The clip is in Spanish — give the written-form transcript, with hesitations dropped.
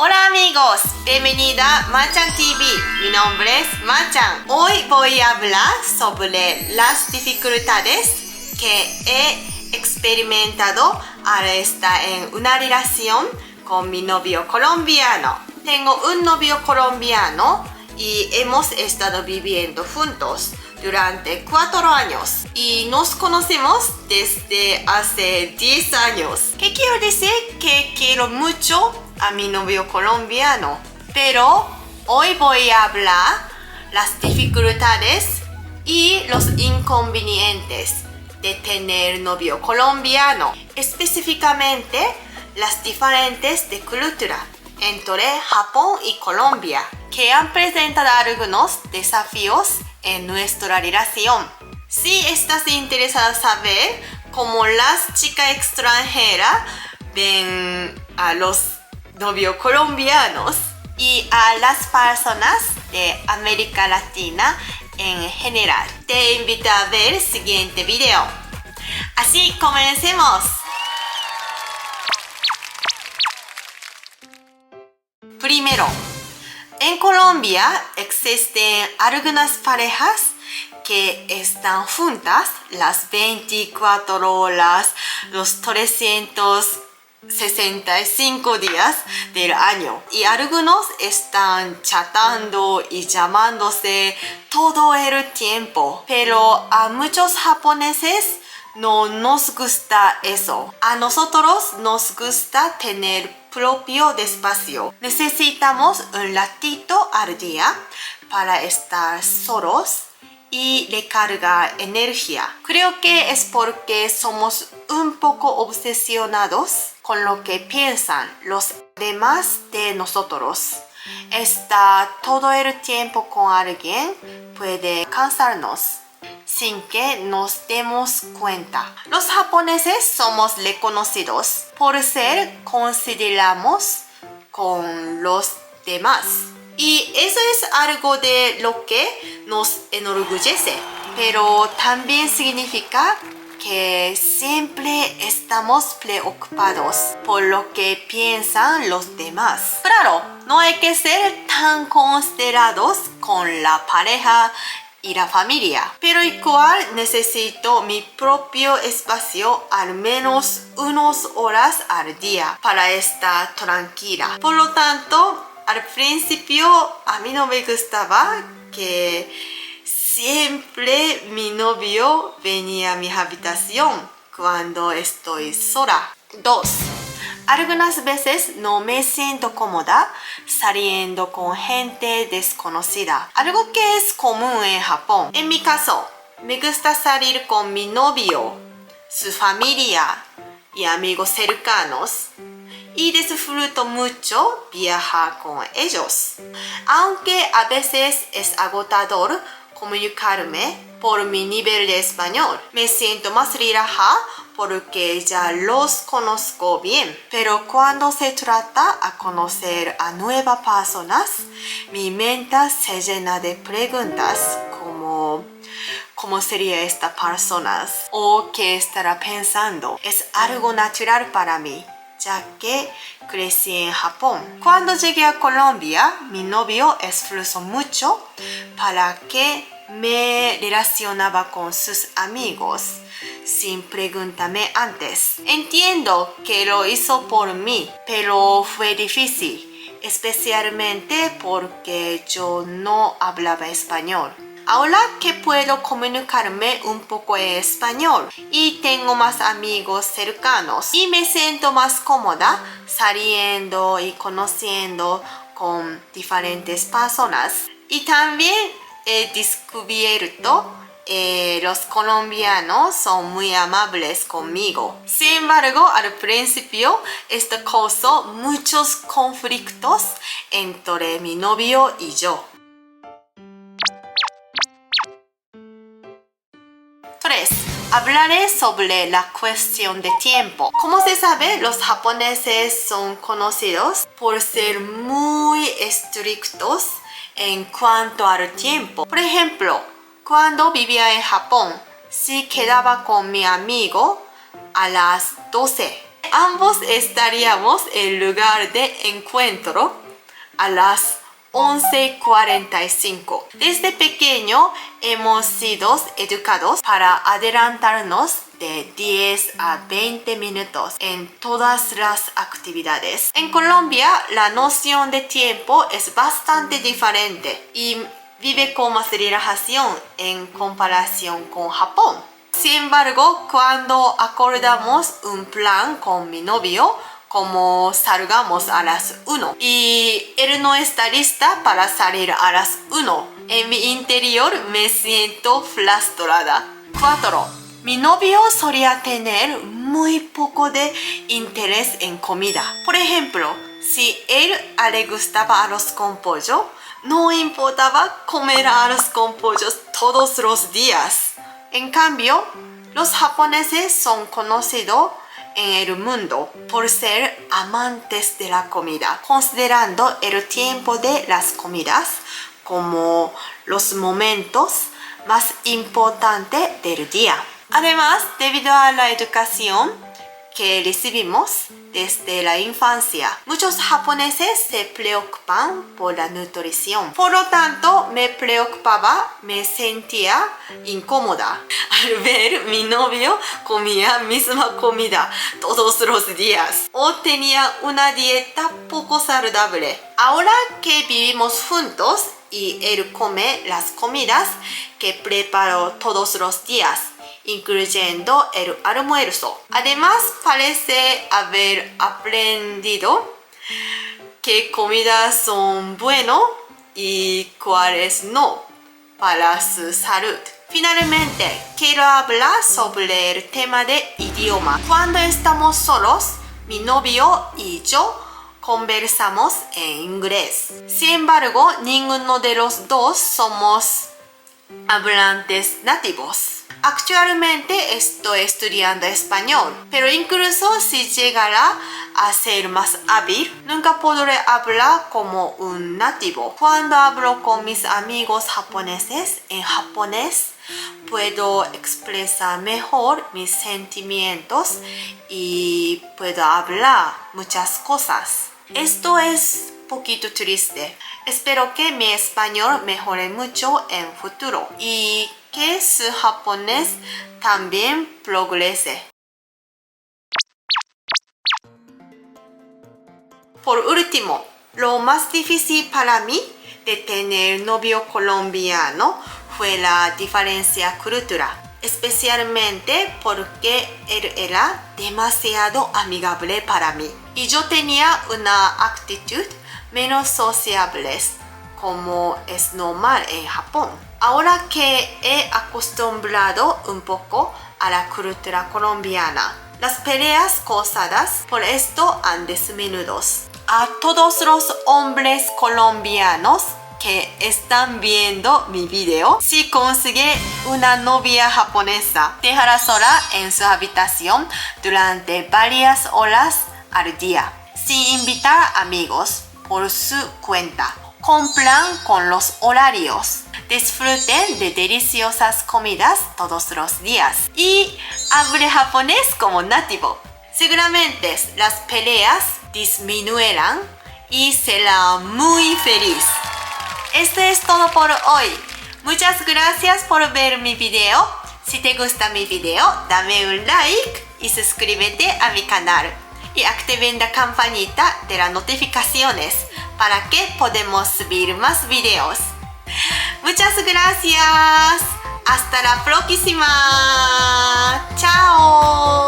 Hola amigos, bienvenida a Machan TV. Mi nombre es Machan. Hoy voy a hablar sobre las dificultades que he experimentado al estar en una relación con mi novio colombiano. Tengo un novio colombiano y hemos estado viviendo juntos durante 4 años y nos conocemos desde hace 10 años. ¿Qué quiero decir? Que quiero mucho a mi novio colombiano, pero hoy voy a hablar las dificultades y los inconvenientes de tener novio colombiano, específicamente las diferentes de cultura entre Japón y Colombia, que han presentado algunos desafíos en nuestra relación. Si estás interesada en saber cómo las chicas extranjeras ven a los novios colombianos y a las personas de América Latina en general, te invito a ver el siguiente video. Así comencemos. Primero, en Colombia existen algunas parejas que están juntas las 24 horas, los 365 días del año. Y algunos están chatando y llamándose todo el tiempo. Pero a muchos japoneses no nos gusta eso. A nosotros nos gusta tener propio espacio. Necesitamos un ratito al día para estar solos y recargar energía. Creo que es porque somos un poco obsesionados con lo que piensan los demás de nosotros. Estar todo el tiempo con alguien puede cansarnos sin que nos demos cuenta. Los japoneses somos reconocidos por ser considerados con los demás. Y eso es algo de lo que nos enorgullece. Pero también significa que siempre estamos preocupados por lo que piensan los demás. Claro, no hay que ser tan considerados con la pareja y la familia, pero igual necesito mi propio espacio al menos unas horas al día para estar tranquila. Por lo tanto, al principio a mí no me gustaba que siempre mi novio venía a mi habitación cuando estoy sola. 2. Algunas veces no me siento cómoda saliendo con gente desconocida, algo que es común en Japón. En mi caso, me gusta salir con mi novio, su familia y amigos cercanos y disfruto mucho viajar con ellos. Aunque a veces es agotador comunicarme por mi nivel de español, me siento más relajada porque ya los conozco bien. Pero cuando se trata de conocer a nuevas personas, mi mente se llena de preguntas como ¿cómo sería esta persona? ¿O qué estará pensando? Es algo natural para mí, ya que crecí en Japón. Cuando llegué a Colombia, mi novio esforzó mucho para que me relacionaba con sus amigos sin preguntarme antes. Entiendo que lo hizo por mí, pero fue difícil, especialmente porque yo no hablaba español. Ahora que puedo comunicarme un poco en español y tengo más amigos cercanos y me siento más cómoda saliendo y conociendo con diferentes personas. Y también he descubierto los colombianos son muy amables conmigo. Sin embargo, al principio esto causó muchos conflictos entre mi novio y yo. 3. Hablaré sobre la cuestión de tiempo. Como se sabe, los japoneses son conocidos por ser muy estrictos en cuanto al tiempo. Por ejemplo, cuando vivía en Japón, si quedaba con mi amigo a las 12, ambos estaríamos en lugar de encuentro a las 11:45. Desde pequeño hemos sido educados para adelantarnos de 10 a 20 minutos en todas las actividades. En Colombia, la noción de tiempo es bastante diferente y vive con más relajación en comparación con Japón. Sin embargo, cuando acordamos un plan con mi novio, como salgamos a las 1 y él no está lista para salir a las 1, en mi interior me siento frustrada. 4. Mi novio solía tener muy poco de interés en comida. Por ejemplo, si él le gustaba arroz con pollo, no importaba comer arroz con pollo todos los días. En cambio, los japoneses son conocidos en el mundo por ser amantes de la comida, considerando el tiempo de las comidas como los momentos más importantes del día. Además, debido a la educación que recibimos desde la infancia, muchos japoneses se preocupan por la nutrición. Por lo tanto, me preocupaba, me sentía incómoda al ver mi novio comía misma comida todos los días o tenía una dieta poco saludable. Ahora que vivimos juntos y él come las comidas que preparo todos los días, incluyendo el almuerzo. Además, parece haber aprendido qué comidas son buenas y cuáles no para su salud. Finalmente, quiero hablar sobre el tema de idioma. Cuando estamos solos, mi novio y yo conversamos en inglés. Sin embargo, ninguno de los dos somos hablantes nativos. Actualmente estoy estudiando español, pero incluso si llegara a ser más hábil, nunca podré hablar como un nativo. Cuando hablo con mis amigos japoneses en japonés, puedo expresar mejor mis sentimientos y puedo hablar muchas cosas. Esto es un poquito triste. Espero que mi español mejore mucho en futuro y que su japonés también progrese. Por último, lo más difícil para mí de tener novio colombiano fue la diferencia cultural, especialmente porque él era demasiado amigable para mí y yo tenía una actitud menos sociable, como es normal en Japón. Ahora que he acostumbrado un poco a la cultura colombiana, las peleas causadas por esto han disminuido. A todos los hombres colombianos que están viendo mi video, si consigue una novia japonesa, dejará sola en su habitación durante varias horas al día, sin invitar amigos por su cuenta. Cumplan con los horarios, disfruten de deliciosas comidas todos los días y hable japonés como nativo. Seguramente las peleas disminuirán y será muy feliz. Esto es todo por hoy. Muchas gracias por ver mi video. Si te gusta mi video, dame un like y suscríbete a mi canal. Y activen la campanita de las notificaciones para que podamos subir más videos. Muchas gracias. Hasta la próxima. Chao.